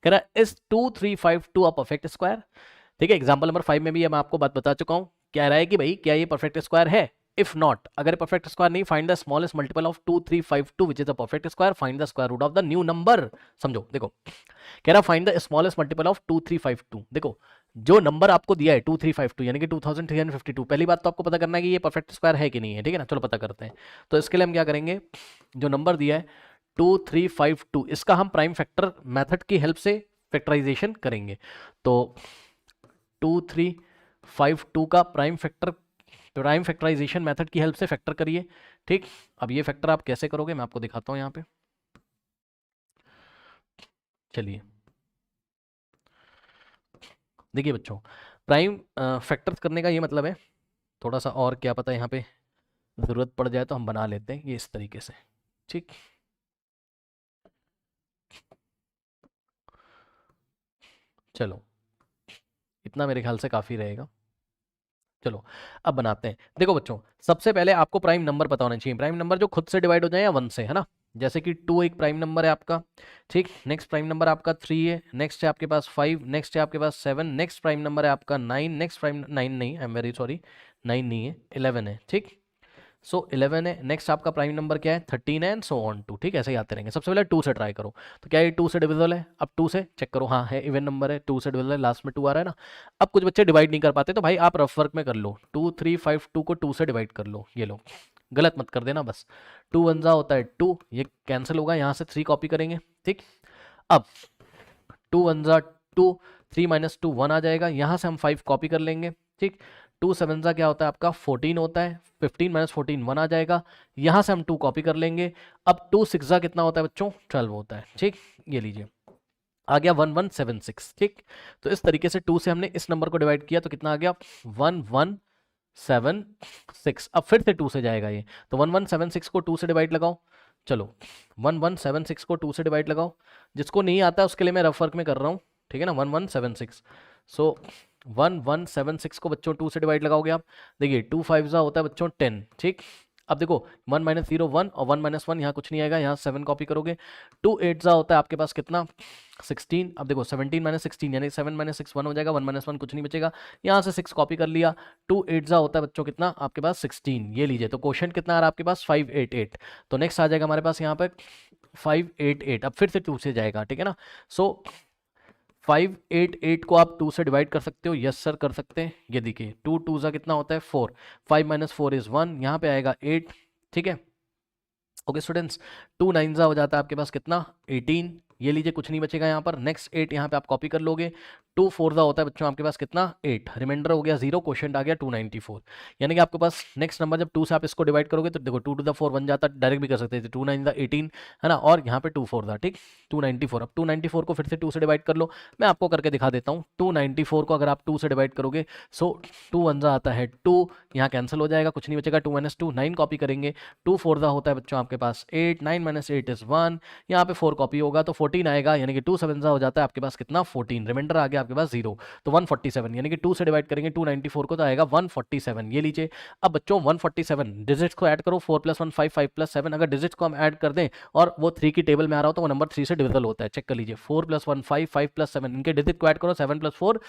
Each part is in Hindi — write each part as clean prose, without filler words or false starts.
कह रहा है इज 2352 अ परफेक्ट स्क्वायर। ठीक है, एग्जाम्पल नंबर 5 में भी मैं आपको बात बता चुका हूं, कह रहा है कि भाई क्या ये परफेक्ट स्क्वायर है। इफ नॉट, अगर परफेक्ट स्क्वायर नहीं, find the smallest multiple of 2352 which is a perfect square, find the square root of the new number. समझो, देखो कह रहा find the smallest multiple of 2352। देखो जो नंबर आपको दिया है 2352 यानी कि 2352, पहली बात तो आपको पता करना है कि ये परफेक्ट स्क्वायर है कि नहीं है। ठीक है ना, चलो पता करते हैं। तो इसके लिए हम क्या करेंगे, जो नंबर दिया है 2352, इसका हम प्राइम फैक्टर मेथड की हेल्प से फैक्टराइजेशन करेंगे। तो 2352 का प्राइम फैक्टराइजेशन मेथड की हेल्प से फैक्टर करिए। ठीक, अब ये फैक्टर आप कैसे करोगे मैं आपको दिखाता हूं यहाँ पे। चलिए देखिए बच्चों, प्राइम फैक्टर करने का ये मतलब है, थोड़ा सा और क्या पता यहाँ पे ज़रूरत पड़ जाए तो हम बना लेते हैं ये इस तरीके से। ठीक, चलो इतना मेरे ख्याल से काफ़ी रहेगा। चलो अब बनाते हैं। देखो बच्चों, सबसे पहले आपको प्राइम नंबर पता होना चाहिए, प्राइम नंबर जो खुद से डिवाइड हो जाए या 1 से, है ना। जैसे कि 2 एक प्राइम नंबर है आपका। ठीक, नेक्स्ट प्राइम नंबर आपका 3 है, नेक्स्ट है आपके पास 5, नेक्स्ट है आपके पास 7, नेक्स्ट प्राइम नंबर है आपका 9, नेक्स्ट प्राइम 9 नहीं, आई एम वेरी सॉरी, 9 नहीं है, 11 है। ठीक, सो 11 है, नेक्स्ट आपका प्राइम नंबर क्या है 13 है, एंड सो ऑन टू। ठीक, ऐसे ही आते रहेंगे। सबसे पहले 2 से ट्राई करो, तो क्या ये 2 से डिविजिबल है। अब 2 से चेक करो, हाँ है, इवन नंबर है, 2 से डिविजिबल है, लास्ट में 2 आ रहा है ना। अब कुछ बच्चे डिवाइड नहीं कर पाते, तो भाई आप रफ वर्क में कर लो, 2352 को 2 से डिवाइड कर लो। ये लो, गलत मत कर देना बस। 2 वन जा होता है 2, ये कैंसिल होगा, यहाँ से 3 कॉपी करेंगे। ठीक, अब 2 वन जा 2, 3 माइनस 2 1 आ जाएगा, यहाँ से हम 5 कॉपी कर लेंगे। ठीक, 2 7 जा क्या होता है आपका 14 होता है, 15 माइनस 14 1 आ जाएगा, यहाँ से हम 2 कॉपी कर लेंगे। अब 2 6 जा कितना होता है बच्चों 12 होता है। ठीक, ये लीजिए आ गया 1176। ठीक, तो इस तरीके से 2 से हमने इस नंबर को डिवाइड किया तो कितना आ गया 1176। अब फिर से 2 से जाएगा ये, तो 1176 को 2 से डिवाइड लगाओ। चलो 1176 को 2 से डिवाइड लगाओ, जिसको नहीं आता उसके लिए मैं रफ वर्क में कर रहा हूँ। ठीक है ना, 1176, सो 1176 को बच्चों 2 से डिवाइड लगाओगे आप, देखिए 2 5 जा होता है बच्चों 10। ठीक, अब देखो 1 माइनस 0 1 और 1 माइनस 1 यहाँ कुछ नहीं आएगा, यहाँ 7 कॉपी करोगे। 2 8 जा होता है आपके पास कितना 16। अब देखो 17 माइनस 16 यानी 7 माइनस 6 1 हो जाएगा, 1 माइनस 1 कुछ नहीं बचेगा, यहाँ से 6 कॉपी कर लिया। 2 8 जा होता है बच्चों कितना आपके पास 16, ये लीजिए। तो क्वेश्चन कितना आ रहा है आपके पास 588। तो नेक्स्ट आ जाएगा हमारे पास यहाँ पर 588। अब फिर से 2 से जाएगा, ठीक है ना। सो 588 को आप 2 से डिवाइड कर सकते हो, यस सर कर सकते हैं। ये देखिए 2 2 जा कितना होता है 4, 5 माइनस 4 इज 1, यहाँ पे आएगा 8। ठीक है, ओके स्टूडेंट्स, 2 9 जा हो जाता है आपके पास कितना 18, ये लीजिए कुछ नहीं बचेगा यहाँ पर। नेक्स्ट 8 यहाँ पे आप कॉपी कर लोगे। 2 4 जा होता है बच्चों आपके पास कितना 8, रिमाइंडर हो गया 0, क्वेश्चन आ गया 294। यानी कि आपके पास नेक्स्ट नंबर जब 2 से आप इसको डिवाइड करोगे तो देखो 2 टू द 4 बन जाता, डायरेक्ट भी कर सकते थे 2 9 द 18, है ना, और यहाँ पे 2 4 था। ठीक, 294। अब 294 को फिर से 2 से डिवाइड कर लो, मैं आपको करके दिखा देता हूँ। 294 को अगर आप 2 से डिवाइड करोगे, सो 2 1 जा आता है 2, यहाँ कैंसिल हो जाएगा, कुछ नहीं बचेगा, 2 माइनस 2 9 कॉपी करेंगे। 2 4 जा होता है बच्चों आपके पास 8, 9 माइनस 8 इज 1, यहाँ पे 4 कॉपी होगा तो 14 आएगा, यानी कि 2 7 जा हो जाता है आपके पास कितना 14, रिमाइंडर आ गया आपके पास 0, तो 147, यानी कि 2 से डिवाइड करेंगे 294 को तो आएगा 147, ये लीजिए। अब बच्चों 147 डिजिट्स को ऐड करो, 4 + 1 5, 5 + 7, अगर डिजिट्स को हम ऐड कर दें और वो 3 की टेबल में आ रहा हो तो वो नंबर 3 से डिविजल होता है, चेक कर लीजिए। 4 + 1 5, 5 + 7, इनके डिजिट को ऐड करो, 7 + 4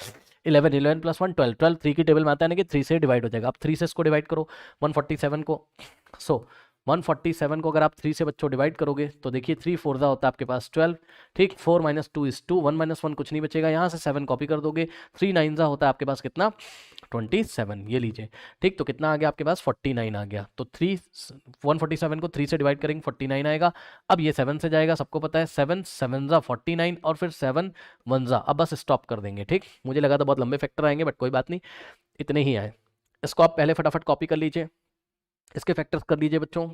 11, 11 + 1 12, 12 3 की टेबल में आता है, यानी कि 3 से डिवाइड हो जाएगा। अब 3 से इसको डिवाइड करो 147 को, सो 147 को अगर आप 3 से बच्चों डिवाइड करोगे तो देखिए 3 4 जा होता है आपके पास 12। ठीक, 4 माइनस 2 इज 2, 1 माइनस 1 कुछ नहीं बचेगा, यहाँ से 7 कॉपी कर दोगे। 3 9 जा होता है आपके पास कितना 27, ये लीजिए। ठीक, तो कितना आ गया आपके पास 49 आ गया। तो 147 को 3 से डिवाइड करेंगे 49 आएगा। अब ये 7 से जाएगा, सबको पता है 7 7 जा 49 और फिर 7 1 जा, अब बस स्टॉप कर देंगे। ठीक, मुझे लगा था बहुत लंबे फैक्टर आएंगे, बट कोई बात नहीं, इतने ही आए। इसको आप पहले फटाफट कॉपी कर लीजिए, इसके फैक्टर्स कर लीजिए बच्चों।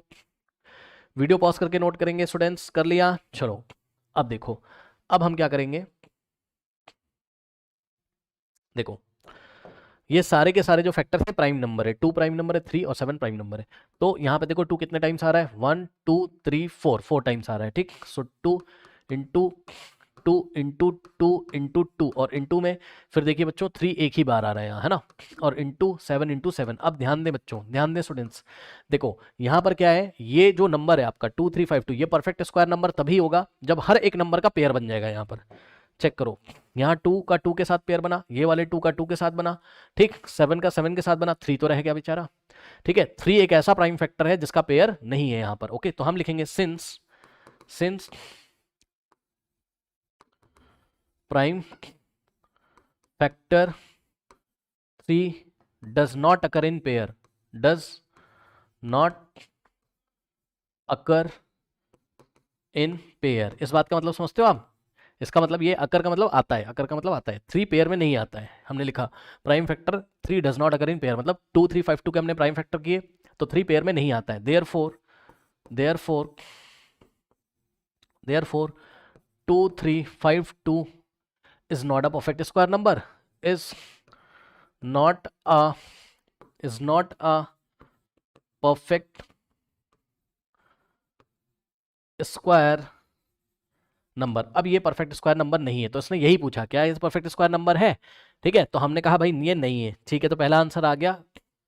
वीडियो पॉज करके नोट करेंगे स्टूडेंट्स, कर लिया। चलो अब देखो, अब हम क्या करेंगे, देखो ये सारे के सारे जो फैक्टर्स हैं प्राइम नंबर है, 2 प्राइम नंबर है, 3 और 7 प्राइम नंबर है। तो यहाँ पे देखो 2 कितने टाइम्स आ रहा है 1 2 3 4, 4 टाइम्स आ रहा है। ठीक, सो 2 इंटू 2 इंटू 2 इंटू 2 और इंटू में फिर देखिए बच्चों 3 एक ही बार आ रहा है यहाँ, है ना, और इंटू 7 इंटू 7। अब ध्यान दें बच्चों, ध्यान दें स्टूडेंट्स, देखो यहाँ पर क्या है, ये जो नंबर है आपका 2352, ये परफेक्ट स्क्वायर नंबर तभी होगा जब हर एक नंबर का पेयर बन जाएगा यहाँ पर। चेक करो, यहाँ 2 का 2 के साथ पेयर बना, ये वाले 2 का 2 के साथ बना, ठीक, 7 का 7 के साथ बना, 3 तो रह गया बेचारा, ठीक है। 3 एक ऐसा प्राइम फैक्टर है जिसका पेयर नहीं है यहाँ पर, ओके। तो हम लिखेंगे since prime factor 3 does not occur in pair, does not occur in pair, इस बात का मतलब समझते हो आप? इसका मतलब ये अकर का मतलब आता है, अकर का मतलब आता है, 3 पेयर में नहीं आता है। हमने लिखा prime factor 3 does not occur in pair, मतलब 2 3 5 2 के हमने प्राइम फैक्टर किए तो 3 पेयर में नहीं आता है। Therefore 2 3 5 2 is not a perfect square number, is not a perfect square number. अब ये परफेक्ट स्क्वायर नंबर नहीं है, तो इसने यही पूछा क्या ये परफेक्ट स्क्वायर नंबर है, ठीक है। तो हमने कहा भाई ये नहीं है, ठीक है। तो पहला आंसर आ गया,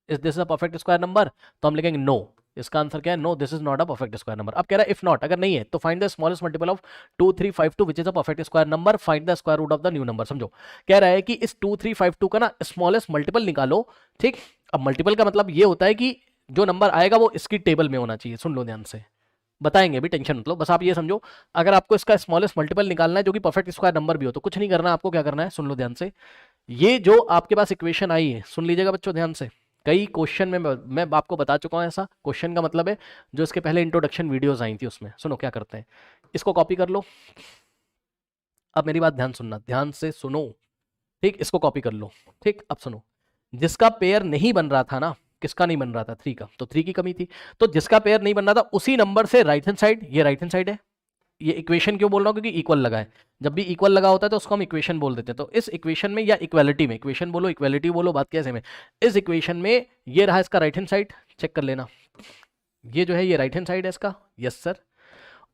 is this a perfect square number, तो हम लिखेंगे नो, इसका आंसर क्या है, no this is not a perfect square number. अब कह रहा है इफ नॉट, अगर नहीं है तो find the smallest multiple of 2 3 5 2 which is a perfect square number, find the square root of the new number. समझो, कह रहा है कि इस 2 3 5 2 का ना स्मॉलेस्ट मल्टीपल निकालो, ठीक। अब मल्टीपल का मतलब ये होता है कि जो नंबर आएगा वो इसकी टेबल में होना चाहिए। सुन लो ध्यान से, बताएंगे भी, टेंशन मत लो, बस आप ये समझो, अगर आपको इसका स्मॉलेस्ट मल्टीपल निकालना है जो कि परफेक्ट स्क्वायर नंबर भी हो, तो कुछ नहीं करना आपको, क्या करना है, सुन लो ध्यान से। ये जो आपके पास इक्वेशन आई है, सुन लीजिएगा बच्चों ध्यान से, कई क्वेश्चन में मैं आपको बता चुका हूं ऐसा। क्वेश्चन का मतलब है जो इसके पहले इंट्रोडक्शन वीडियोस आई थी उसमें। सुनो क्या करते हैं, इसको कॉपी कर लो। अब मेरी बात ध्यान सुनना, ध्यान से सुनो, ठीक, इसको कॉपी कर लो, ठीक। अब सुनो, जिसका पेयर नहीं बन रहा था ना, किसका नहीं बन रहा था, 3 का, तो 3 की कमी थी, तो जिसका पेयर नहीं बन रहा था उसी नंबर से राइट हैंड साइड, ये राइट हैंड साइड है, ये इक्वेशन क्यों बोल रहा हूं, क्योंकि इक्वल लगा है, जब भी इक्वल लगा होता है तो उसको हम इक्वेशन बोल देते हैं। तो इस इक्वेशन में या इक्वालिटी में, इक्वेशन बोलो इक्वालिटी बोलो, बात कैसे में, इस इक्वेशन में ये रहा इसका राइट हैंड साइड, चेक कर लेना, ये जो है ये राइट हैंड साइड है इसका, यस सर,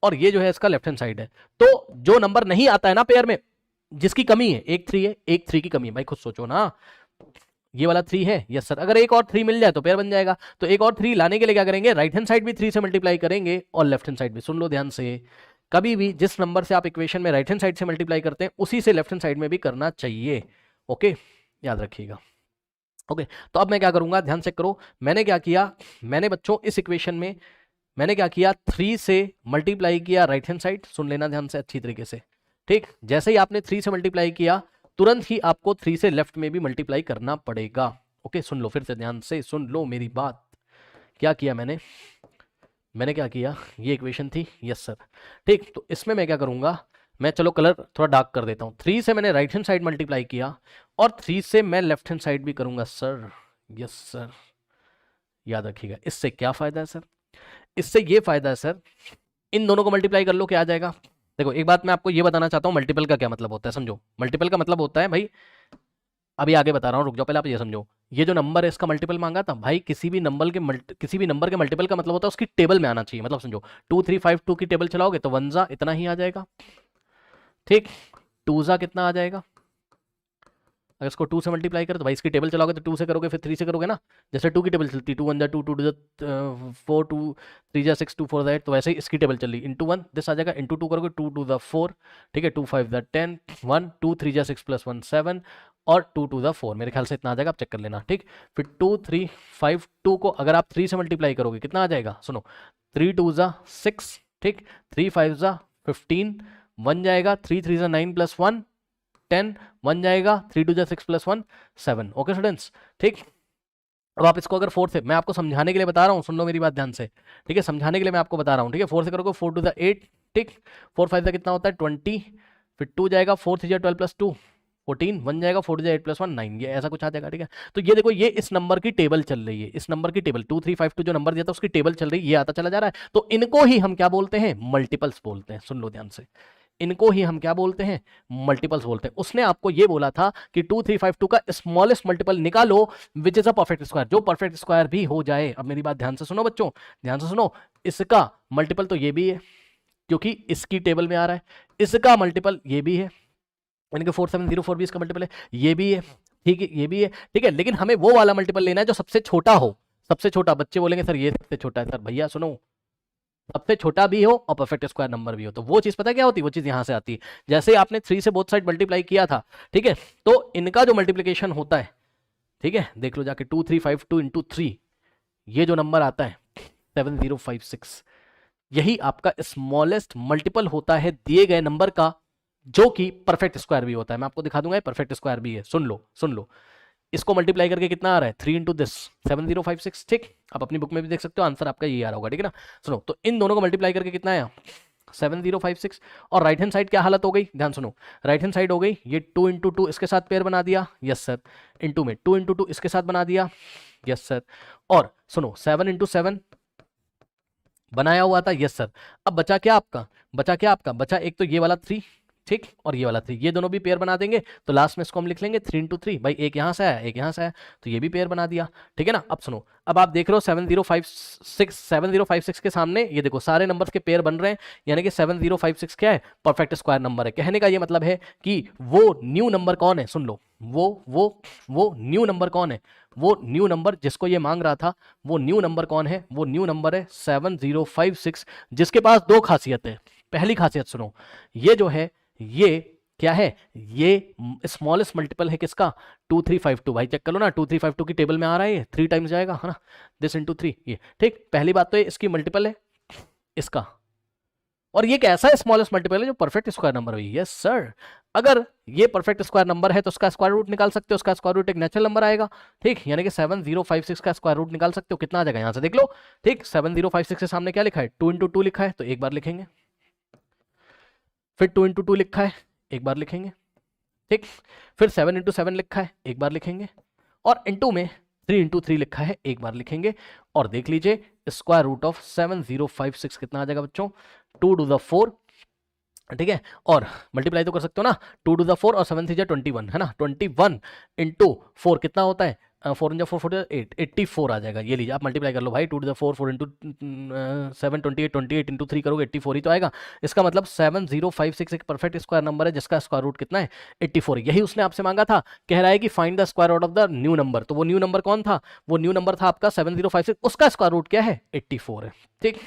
और ये जो है इसका लेफ्ट हैंड साइड है। तो जो नंबर नहीं आता है ना पेयर में, जिसकी कमी है, एक 3 है, एक 3 की कमी है, भाई खुद सोचो ना, ये वाला 3 है, यस सर, अगर एक और 3 मिल जाए तो पेयर बन जाएगा। तो एक और 3 लाने के लिए क्या करेंगे, राइट हैंड साइड भी 3 से मल्टीप्लाई करेंगे और लेफ्ट हैंड साइड भी। सुन लो ध्यान से, कभी भी जिस नंबर से आप इक्वेशन में राइट हैंड साइड से मल्टीप्लाई करते हैं उसी से लेफ्ट हैंड साइड में भी करना चाहिए, ओके, याद रखिएगा, ओके। तो अब मैं क्या करूंगा, ध्यान से करो, मैंने क्या किया, मैंने बच्चों इस इक्वेशन में मैंने क्या किया, 3 से मल्टीप्लाई किया राइट हैंड साइड, सुन लेना ध्यान से अच्छी तरीके से, ठीक। जैसे ही आपने 3 से मल्टीप्लाई किया तुरंत ही आपको 3 से लेफ्ट में भी मल्टीप्लाई करना पड़ेगा, ओके। सुन लो फिर से ध्यान से, सुन लो मेरी बात, क्या किया मैंने क्या किया, ये इक्वेशन थी, यस सर, ठीक। तो इसमें मैं क्या करूंगा, मैं चलो कलर थोड़ा डार्क कर देता हूँ, 3 से मैंने राइट हैंड साइड मल्टीप्लाई किया और 3 से मैं लेफ्ट हैंड साइड भी करूंगा सर, यस सर, याद रखिएगा। इससे क्या फायदा है सर, इससे ये फायदा है सर, इन दोनों को मल्टीप्लाई कर लो, क्या आ जाएगा। देखो एक बात मैं आपको ये बताना चाहता हूँ, मल्टीपल का क्या मतलब होता है, समझो। मल्टीपल का मतलब होता है भाई, अभी आगे बता रहा हूँ, रुक जाओ, पहले आप ये समझो। ये जो नंबर है इसका मल्टीपल मांगा था भाई, किसी भी नंबर के मल्टीपल का मतलब होता है उसकी टेबल में आना चाहिए। मतलब समझो 2 3 5 2 की टेबल चलाओगे तो 1 जा इतना ही आ जाएगा, ठीक, 2 जा कितना आ जाएगा, अगर इसको 2 से मल्टीप्लाई करें तो भाई इसकी टेबल चलाओगे तो 2 से करोगे फिर 3 से करोगे ना, जैसे 2 की टेबल चलती है, 2 1 जा 2 2 जा 4 2 3 जा 6 2 4 जा 8, तो वैसे ही इसकी टेबल चल रही, इंटू 1 दिस आ जाएगा, इंटू 2 करोगे 2 2 जा 4, ठीक है, 2 5 जा 10 1 2 3 जा 6 प्लस 1 7 और 2 2 जा 4, मेरे ख्याल से इतना आ जाएगा, आप चेक कर लेना, ठीक। फिर 2 3 5 2 को अगर आप 3 से मल्टीप्लाई करोगे कितना आ जाएगा, सुनो, 3 2 जा 6, ठीक, 3 5 जा 15 1 जाएगा, 3 3 जा 9 प्लस 1 10 1 जाएगा, 3 2 जा 6 प्लस 1 7, ओके स्टूडेंट्स, ठीक। अब आप इसको अगर 4 से, मैं आपको समझाने के लिए बता रहा हूँ, सुन लो मेरी बात ध्यान से, ठीक है, समझाने के लिए मैं आपको बता रहा हूँ, ठीक है। 4 से करोगे 4 2 जा 8, ठीक, 4 5 जा कितना होता है 20, फिर 2 जाएगा, 4 3 जा 12 प्लस 2 14 1 जाएगा, 4 जा 8 प्लस 1 9, ये ऐसा कुछ आ जाएगा, ठीक है। तो ये देखो, ये इस नंबर की टेबल चल रही है, इस नंबर की टेबल 2 3 5 2 जो नंबर दिया था उसकी टेबल चल रही है, ये आता चला जा रहा है, तो इनको ही हम क्या बोलते हैं, मल्टीपल्स बोलते हैं। सुन लो ध्यान से, इनको ही हम क्या बोलते हैं, मल्टीपल्स बोलते हैं। उसने आपको ये बोला था कि 2 3 5 2 का स्मॉलेस्ट मल्टीपल निकालो विच इज अ परफेक्ट स्क्वायर, जो परफेक्ट स्क्वायर भी हो जाए। अब मेरी बात ध्यान से सुनो बच्चों, ध्यान से सुनो, इसका मल्टीपल तो ये भी है क्योंकि इसकी टेबल में आ रहा है, इसका मल्टीपल ये भी है, यानी कि 4704 भी इसका मल्टीपल है, ये भी है, ठीक है, ये भी है, ठीक है। लेकिन हमें वो वाला मल्टीपल लेना है जो सबसे छोटा हो, सबसे छोटा। बच्चे बोलेंगे सर ये सबसे छोटा है, सर भैया सुनो, सबसे छोटा भी हो और परफेक्ट स्क्वायर नंबर भी हो, तो वो चीज पता क्या होती है, वो चीज यहां से आती है। जैसे ही आपने 3 से बोथ साइड मल्टीप्लाई किया था, ठीक है, तो इनका जो मल्टीप्लीकेशन होता है, ठीक है, देख लो जाके 2352 इंटू 3, ये जो नंबर आता है 7056, यही आपका स्मॉलेस्ट मल्टीपल होता है दिए गए नंबर का, जो कि परफेक्ट स्क्वायर भी होता है। मैं आपको दिखा दूंगा, परफेक्ट स्क्वायर भी है, सुन लो सुन लो। इसको मल्टीप्लाई करके कितना आ रहा है, 3 इंटू दिस 7056, ठीक। आप अपनी बुक में भी देख सकते हो, आंसर आपका ये आ रहा होगा, ठीक है ना। सुनो, तो इन दोनों को मल्टीप्लाई करके कितना आया, 7056। और राइट हैंड साइड क्या हालत हो गई, ध्यान सुनो, राइट हैंड साइड हो गई ये 2 इंटू 2 इसके साथ पेयर बना दिया, यस सर, इंटू में 2 इंटू 2 इसके साथ बना दिया, यस सर, और सुनो 7 इंटू 7 बनाया हुआ था, यस सर। अब बचा क्या आपका, बचा क्या आपका, बचा एक तो ये वाला 3, ठीक, और ये वाला 3, ये दोनों भी पेयर बना देंगे, तो लास्ट में इसको हम लिख लेंगे 3 इंटू 3, भाई एक यहाँ से आया एक यहाँ से आया, तो ये भी पेयर बना दिया, ठीक है ना। अब सुनो, अब आप देख रहे हो 7056 के सामने ये देखो सारे नंबर्स के पेयर बन रहे हैं, यानी कि 7056 क्या है, परफेक्ट स्क्वायर नंबर है। कहने का ये मतलब है कि वो न्यू नंबर कौन है, सुन लो, वो न्यू नंबर कौन है, वो न्यू नंबर जिसको ये मांग रहा था, वो न्यू नंबर कौन है, वो न्यू नंबर है 7056, जिसके पास दो खासियत है। पहली खासियत सुनो, ये जो है ये क्या है, ये स्मॉलेस्ट मल्टीपल है किसका, 2352, भाई चेक कर लो ना, 2352 की टेबल में आ रहा है, ये 3 टाइम्स जाएगा, है ना, दिस इंटू 3, ये ठीक। पहली बात तो ये इसकी मल्टीपल है इसका, और ये कैसा है, स्मॉलेस्ट मल्टीपल है जो परफेक्ट स्क्वायर नंबर है, यस सर। अगर ये परफेक्ट स्क्वायर नंबर है तो उसका स्क्वायर रूट निकाल सकते हो, उसका स्क्वायर रूट एक नेचुरल नंबर आएगा, ठीक, यानी कि 7056 का स्क्वायर रूट निकाल सकते हो, कितना आ जाएगा यहां से देख लो, ठीक। 7056 के सामने क्या लिखा है, 2 इंटू 2 लिखा है, तो एक बार लिखेंगे, फिर 2 इंटू 2 लिखा है, एक बार लिखेंगे, ठीक, फिर 7 इंटू 7 लिखा है, एक बार लिखेंगे, और इंटू में 3 इंटू 3 लिखा है, एक बार लिखेंगे। और देख लीजिए स्क्वायर रूट ऑफ 7056 कितना आ जाएगा बच्चों, 2 टू द 4, ठीक है, और मल्टीप्लाई तो कर सकते हो ना, 2 टू द 4 और 7 3 21, है ना, 21 इंटू 4 कितना होता है, 4 इंटू 4 8 84 आ जाएगा। ये लीजिए आप मल्टीप्लाई कर लो भाई, 2 टू द 4 4 इंटू 7 28 इंटू 3 करोगे 84 ही तो आएगा। इसका मतलब 7056 एक परफेक्ट स्क्वायर नंबर है जिसका स्क्वायर रूट कितना है, 84। यही उसने आपसे मांगा था, कह रहा है कि find the square root of the new number. तो वो न्यू नंबर कौन था, वो न्यू नंबर था आपका 7056, उसका स्क्वायर रूट क्या है, 84 है, ठीक।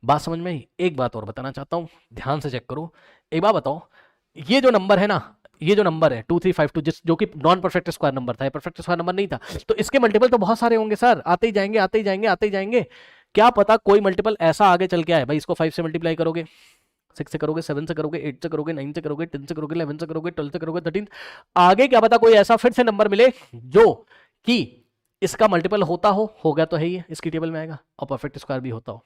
बात समझ में आई। एक बात और बताना चाहता हूं, ध्यान से चेक करो, एक बात बताओ, ये जो नंबर है ना, ये जो नंबर है 2352 जिस जो कि नॉन परफेक्ट स्क्वायर नंबर था, परफेक्ट स्क्वायर नंबर नहीं था, तो इसके मल्टीपल तो बहुत सारे होंगे सर, आते ही जाएंगे आते ही जाएंगे आते ही जाएंगे। क्या पता कोई मल्टीपल ऐसा आगे चल के आए, भाई इसको 5 से मल्टीप्लाई करोगे, 6 से करोगे, 7 से करोगे, 8 से करोगे, 9 से करोगे, 10 से करोगे, 11 से करोगे, 12 से करोगे, 13, आगे क्या पता कोई ऐसा फिर से नंबर मिले जो कि इसका मल्टीपल होता हो गया तो है ही, इसकी टेबल में आएगा, और परफेक्ट स्क्वायर भी होता हो।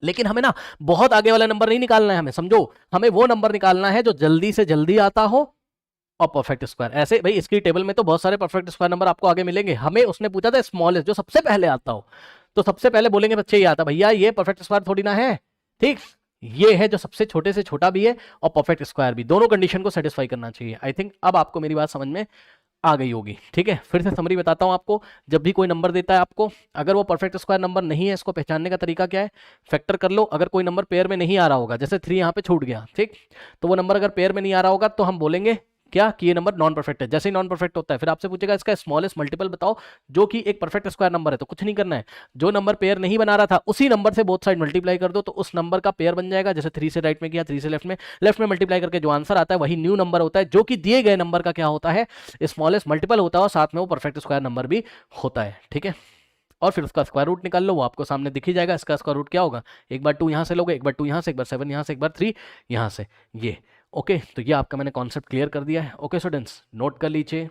लेकिन हमें ना बहुत आगे वाला नंबर नहीं निकालना है, हमें समझो, हमें वो नंबर निकालना है जो जल्दी से जल्दी आता हो और परफेक्ट स्क्वायर। ऐसे भाई इसकी टेबल में तो बहुत सारे परफेक्ट स्क्वायर नंबर आपको आगे मिलेंगे, हमें उसने पूछा था स्मॉलेस्ट जो सबसे पहले आता हो, तो सबसे पहले बोलेंगे बच्चे ये आता, भैया ये परफेक्ट स्क्वायर थोड़ी ना है, ठीक, ये है जो सबसे छोटे से छोटा भी है और परफेक्ट स्क्वायर भी, दोनों कंडीशन को सेटिस्फाई करना चाहिए। आई थिंक अब आपको मेरी बात समझ में आ गई होगी, ठीक है। फिर से समरी बताता हूं आपको, जब भी कोई नंबर देता है आपको, अगर वो परफेक्ट स्क्वायर नंबर नहीं है, इसको पहचानने का तरीका क्या है, फैक्टर कर लो। अगर कोई नंबर पेयर में नहीं आ रहा होगा, जैसे 3 यहाँ पे छूट गया, ठीक, तो वो नंबर अगर पेयर में नहीं आ रहा होगा तो हम बोलेंगे क्या कि ये नंबर नॉन परफेक्ट है। जैसे ही नॉन परफेक्ट होता है फिर आपसे पूछेगा इसका स्मॉलेस्ट मल्टीपल बताओ जो कि एक परफेक्ट स्क्वायर नंबर है, तो कुछ नहीं करना है, जो नंबर पेयर नहीं बना रहा था उसी नंबर से बोथ साइड मल्टीप्लाई कर दो, तो उस नंबर का पेयर बन जाएगा। जैसे 3 से राइट में किया, 3 से लेफ्ट में मल्टीप्लाई करके जो आंसर आता है वही न्यू नंबर होता है, जो कि दिए गए नंबर का क्या होता है, स्मॉलेस्ट मल्टीपल होता है, और साथ में वो परफेक्ट स्क्वायर नंबर भी होता है, ठीक है। और फिर उसका स्क्वायर रूट निकाल लो, वो आपको सामने दिख ही जाएगा। इसका स्क्वायर रूट क्या होगा, एक बार 2 यहाँ से लोगे, एक बार 2 यहाँ से, एक बार 7 यहाँ से, एक बार 3 यहाँ से, ये ओके। तो ये आपका मैंने कॉन्सेप्ट क्लियर कर दिया है। ओके स्टूडेंट्स, नोट कर लीजिए।